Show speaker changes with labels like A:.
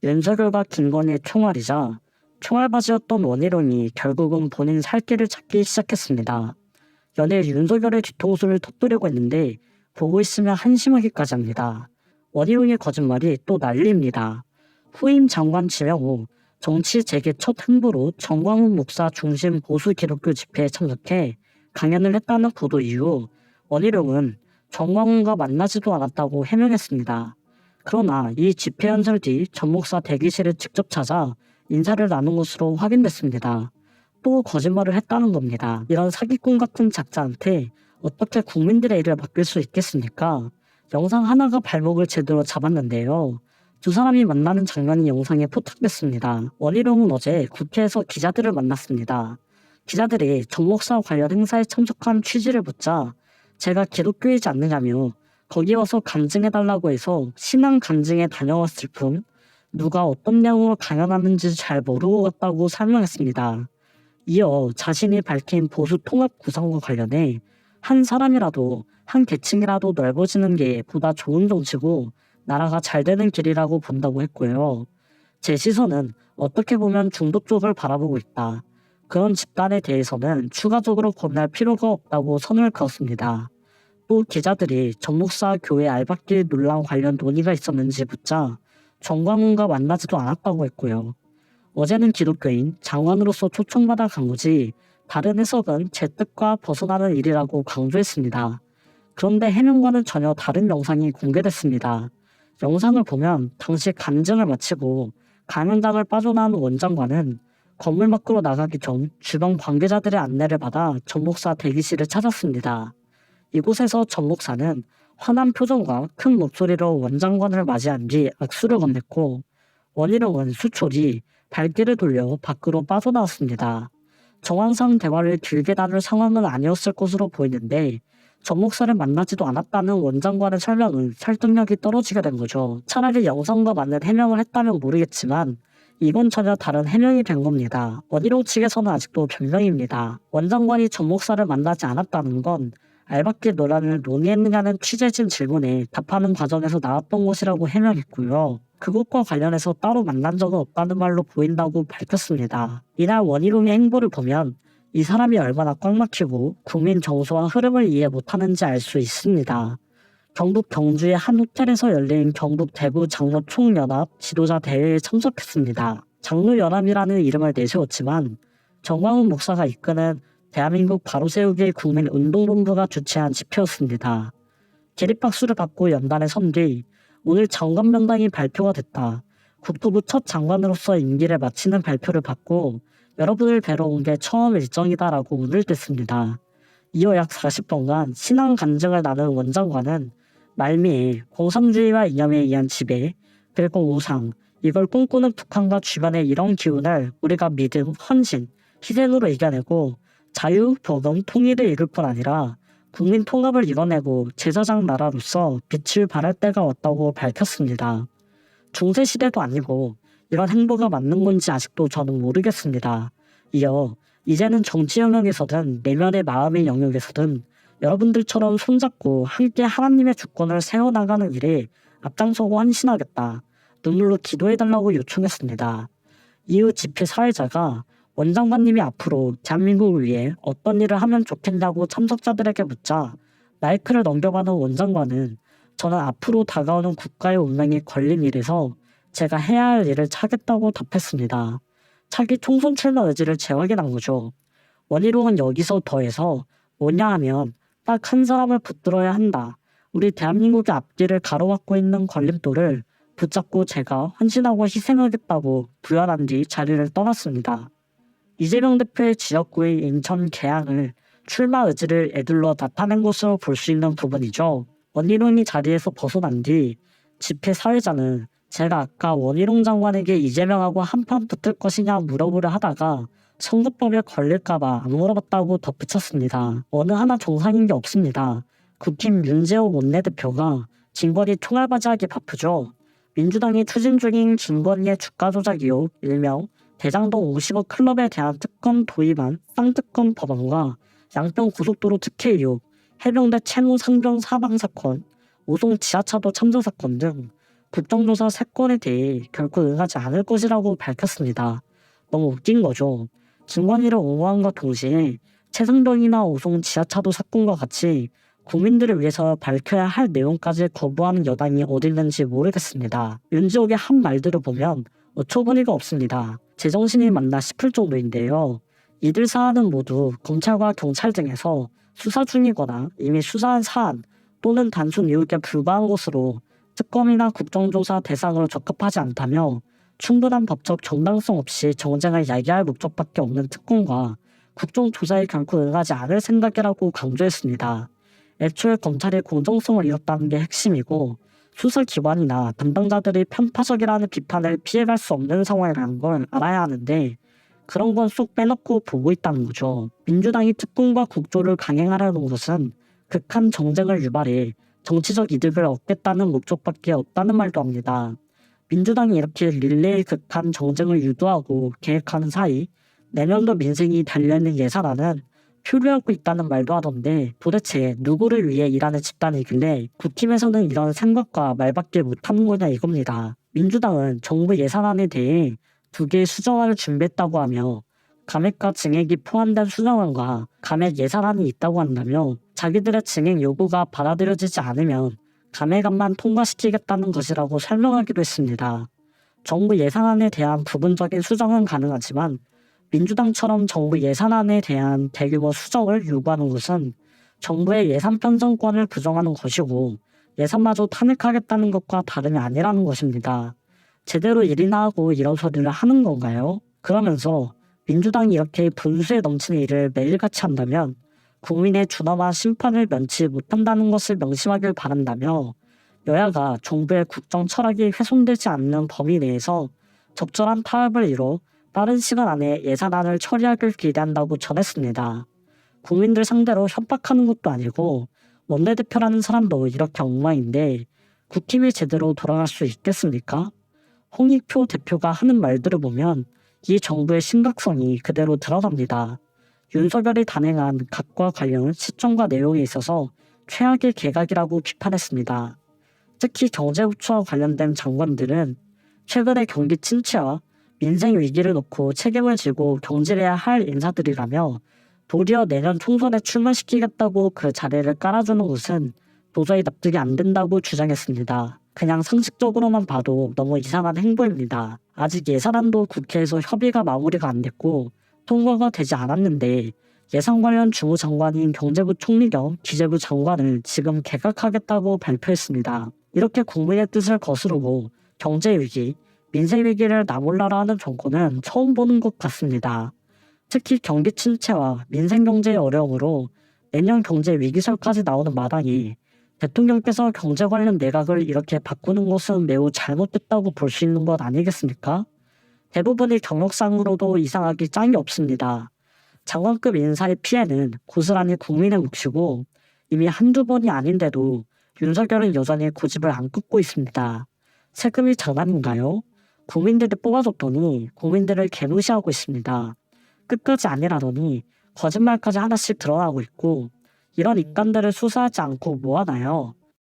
A: 윤석열과 김건희의 총알이자 총알바지였던 원희룡이 결국은 본인 살 길을 찾기 시작했습니다. 연일 윤석열의 뒤통수를 터뜨리고 있는데 보고 있으면 한심하기까지 합니다. 원희룡의 거짓말이 또 난리입니다. 후임 장관 지명 후 정치 재개 첫 행보로 정광훈 목사 중심 보수 기독교 집회에 참석해 강연을 했다는 보도 이후 원희룡은 정광훈과 만나지도 않았다고 해명했습니다. 그러나 이 집회 연설 뒤 전 목사 대기실을 직접 찾아 인사를 나눈 것으로 확인됐습니다. 또 거짓말을 했다는 겁니다. 이런 사기꾼 같은 작자한테 어떻게 국민들의 일을 맡길 수 있겠습니까? 영상 하나가 발목을 제대로 잡았는데요. 두 사람이 만나는 장면이 영상에 포착됐습니다. 원희룡은 어제 국회에서 기자들을 만났습니다. 기자들이 전 목사 관련 행사에 참석한 취지를 묻자 제가 기독교이지 않느냐며 거기 와서 간증해달라고 해서 신앙 간증에 다녀왔을 뿐 누가 어떤 내용으로 강연하는지 잘 모르고 갔다고 설명했습니다. 이어 자신이 밝힌 보수 통합 구상과 관련해 한 사람이라도 한 계층이라도 넓어지는 게 보다 좋은 정치고 나라가 잘 되는 길이라고 본다고 했고요. 제 시선은 어떻게 보면 중도 쪽을 바라보고 있다. 그런 집단에 대해서는 추가적으로 겁날 필요가 없다고 선을 그었습니다. 또 기자들이 전 목사 교회 알박길 논란 관련 논의가 있었는지 묻자 정광훈과 만나지도 않았다고 했고요. 어제는 기독교인 장관으로서 초청받아 간 거지 다른 해석은 제 뜻과 벗어나는 일이라고 강조했습니다. 그런데 해명과는 전혀 다른 영상이 공개됐습니다. 영상을 보면 당시 간증을 마치고 강연장을 빠져나온 원장관은 건물 밖으로 나가기 전 주변 관계자들의 안내를 받아 전 목사 대기실을 찾았습니다. 이곳에서 전 목사는 환한 표정과 큰 목소리로 원장관을 맞이한 뒤 악수를 건넸고 원희룡은 수초리 발길을 돌려 밖으로 빠져나왔습니다. 정황상 대화를 길게 나눌 상황은 아니었을 것으로 보이는데 전 목사를 만나지도 않았다는 원장관의 설명은 설득력이 떨어지게 된 거죠. 차라리 영상과 맞는 해명을 했다면 모르겠지만 이건 전혀 다른 해명이 된 겁니다. 원희룡 측에서는 아직도 변명입니다. 원장관이 전 목사를 만나지 않았다는 건 알박길 논란을 논의했느냐는 취재진 질문에 답하는 과정에서 나왔던 것이라고 해명했고요. 그것과 관련해서 따로 만난 적은 없다는 말로 보인다고 밝혔습니다. 이날 원희룡의 행보를 보면 이 사람이 얼마나 꽉 막히고 국민 정서와 흐름을 이해 못하는지 알 수 있습니다. 경북 경주의 한 호텔에서 열린 경북 대구 장로 총연합 지도자 대회에 참석했습니다. 장로연합이라는 이름을 내세웠지만 정광훈 목사가 이끄는 대한민국 바로세우기 국민운동본부가 주최한 집회였습니다. 기립박수를 받고 연단에 선 뒤 오늘 장관 명단이 발표가 됐다. 국토부 첫 장관으로서 임기를 마치는 발표를 받고 여러분을 뵈러 온 게 처음 일정이다라고 운을 뗐습니다. 이어 약 40분간 신앙 간증을 나눈 원장관은 말미에 공산주의와 이념에 의한 지배, 그리고 우상, 이걸 꿈꾸는 북한과 주변의 이런 기운을 우리가 믿음, 헌신, 희생으로 이겨내고 자유, 복음, 통일을 이룰 뿐 아니라 국민 통합을 이뤄내고 제사장 나라로서 빛을 발할 때가 왔다고 밝혔습니다. 중세시대도 아니고 이런 행보가 맞는 건지 아직도 저는 모르겠습니다. 이어 이제는 정치 영역에서든 내면의 마음의 영역에서든 여러분들처럼 손잡고 함께 하나님의 주권을 세워나가는 일에 앞장서고 헌신하겠다. 눈물로 기도해달라고 요청했습니다. 이후 집회 사회자가 원장관님이 앞으로 대한민국을 위해 어떤 일을 하면 좋겠냐고 참석자들에게 묻자 마이크를 넘겨받은 원장관은 저는 앞으로 다가오는 국가의 운명이 걸린 일에서 제가 해야 할 일을 차겠다고 답했습니다. 차기 총선 출마 의지를 재확인한 거죠. 원희룡은 여기서 더해서 뭐냐 하면 딱 한 사람을 붙들어야 한다. 우리 대한민국의 앞길을 가로막고 있는 걸림돌을 붙잡고 제가 헌신하고 희생하겠다고 부연한 뒤 자리를 떠났습니다. 이재명 대표의 지역구의 인천 계양을 출마 의지를 에둘러 나타낸 것으로 볼 수 있는 부분이죠. 원희룡이 자리에서 벗어난 뒤 집회 사회자는 제가 아까 원희룡 장관에게 이재명하고 한판 붙을 것이냐 물어보려 하다가 선거법에 걸릴까봐 안 물어봤다고 덧붙였습니다. 어느 하나 정상인 게 없습니다. 국힘 윤재호 원내대표가 김건희 총알바지하기 바쁘죠. 민주당이 추진 중인 김건희의 주가 조작 의혹 일명 대장동 50억 클럽에 대한 특검 도입안 쌍특검 법안과 양평 고속도로 특혜 의혹, 해병대 채무 상병 사망 사건, 오송 지하차도 참사 사건 등 국정조사 3건에 대해 결코 응하지 않을 것이라고 밝혔습니다. 너무 웃긴 거죠. 김건희를 옹호함과 동시에 최상병이나 오송 지하차도 사건과 같이 국민들을 위해서 밝혀야 할 내용까지 거부하는 여당이 어디 있는지 모르겠습니다. 윤지옥의 한 말들을 보면 어처구니가 없습니다. 제정신이 맞나 싶을 정도인데요. 이들 사안은 모두 검찰과 경찰 등에서 수사 중이거나 이미 수사한 사안 또는 단순 의혹에 불과한 것으로 특검이나 국정조사 대상으로 적합하지 않다며 충분한 법적 정당성 없이 정쟁을 야기할 목적밖에 없는 특검과 국정조사에 결코 응하지 않을 생각이라고 강조했습니다. 애초에 검찰이 공정성을 잃었다는 게 핵심이고 수사기관이나 담당자들이 편파적이라는 비판을 피해갈 수 없는 상황이라는 걸 알아야 하는데 그런 건 쏙 빼놓고 보고 있다는 거죠. 민주당이 특검과 국조를 강행하려는 것은 극한 정쟁을 유발해 정치적 이득을 얻겠다는 목적밖에 없다는 말도 합니다. 민주당이 이렇게 릴레이 극한 정쟁을 유도하고 계획하는 사이 내년도 민생이 달려있는 예산안은 표류하고 있다는 말도 하던데 도대체 누구를 위해 일하는 집단이길래 국힘에서는 이런 생각과 말밖에 못하는 거냐 이겁니다. 민주당은 정부 예산안에 대해 2개의 수정안을 준비했다고 하며 감액과 증액이 포함된 수정안과 감액 예산안이 있다고 한다며 자기들의 증액 요구가 받아들여지지 않으면 감액안만 통과시키겠다는 것이라고 설명하기도 했습니다. 정부 예산안에 대한 부분적인 수정은 가능하지만 민주당처럼 정부 예산안에 대한 대규모 수정을 요구하는 것은 정부의 예산 편성권을 부정하는 것이고 예산마저 탄핵하겠다는 것과 다름이 아니라는 것입니다. 제대로 일이나 하고 이런 소리를 하는 건가요? 그러면서 민주당이 이렇게 분수에 넘치는 일을 매일같이 한다면 국민의 준엄한 심판을 면치 못한다는 것을 명심하길 바란다며 여야가 정부의 국정 철학이 훼손되지 않는 범위 내에서 적절한 타협을 이뤄 빠른 시간 안에 예산안을 처리하길 기대한다고 전했습니다. 국민들 상대로 협박하는 것도 아니고 원내대표라는 사람도 이렇게 엉망인데 국힘이 제대로 돌아갈 수 있겠습니까? 홍익표 대표가 하는 말들을 보면 이 정부의 심각성이 그대로 드러납니다. 윤석열이 단행한 각과 관련 시점과 내용에 있어서 최악의 개각이라고 비판했습니다. 특히 경제부처와 관련된 장관들은 최근의 경기 침체와 민생 위기를 놓고 책임을 지고 경질해야 할 인사들이라며 도리어 내년 총선에 출마시키겠다고 그 자리를 깔아주는 것은 도저히 납득이 안 된다고 주장했습니다. 그냥 상식적으로만 봐도 너무 이상한 행보입니다. 아직 예산안도 국회에서 협의가 마무리가 안 됐고 통과가 되지 않았는데 예산 관련 주무장관인 경제부 총리 겸 기재부 장관을 지금 개각하겠다고 발표했습니다. 이렇게 국민의 뜻을 거스르고 경제위기, 민생위기를 나몰라라 하는 정권은 처음 보는 것 같습니다. 특히 경기 침체와 민생경제의 어려움으로 내년 경제위기설까지 나오는 마당이 대통령께서 경제 관련 내각을 이렇게 바꾸는 것은 매우 잘못됐다고 볼 수 있는 것 아니겠습니까? 대부분이 경력상으로도 이상하기 짝이 없습니다. 장관급 인사의 피해는 고스란히 국민의 몫이고 이미 한두 번이 아닌데도 윤석열은 여전히 고집을 안 꺾고 있습니다. 세금이 장난인가요? 국민들이 뽑아줬더니 국민들을 개무시하고 있습니다. 끝까지 아니라더니 거짓말까지 하나씩 드러나고 있고 이런 인간들을 수사하지 않고 뭐하나요?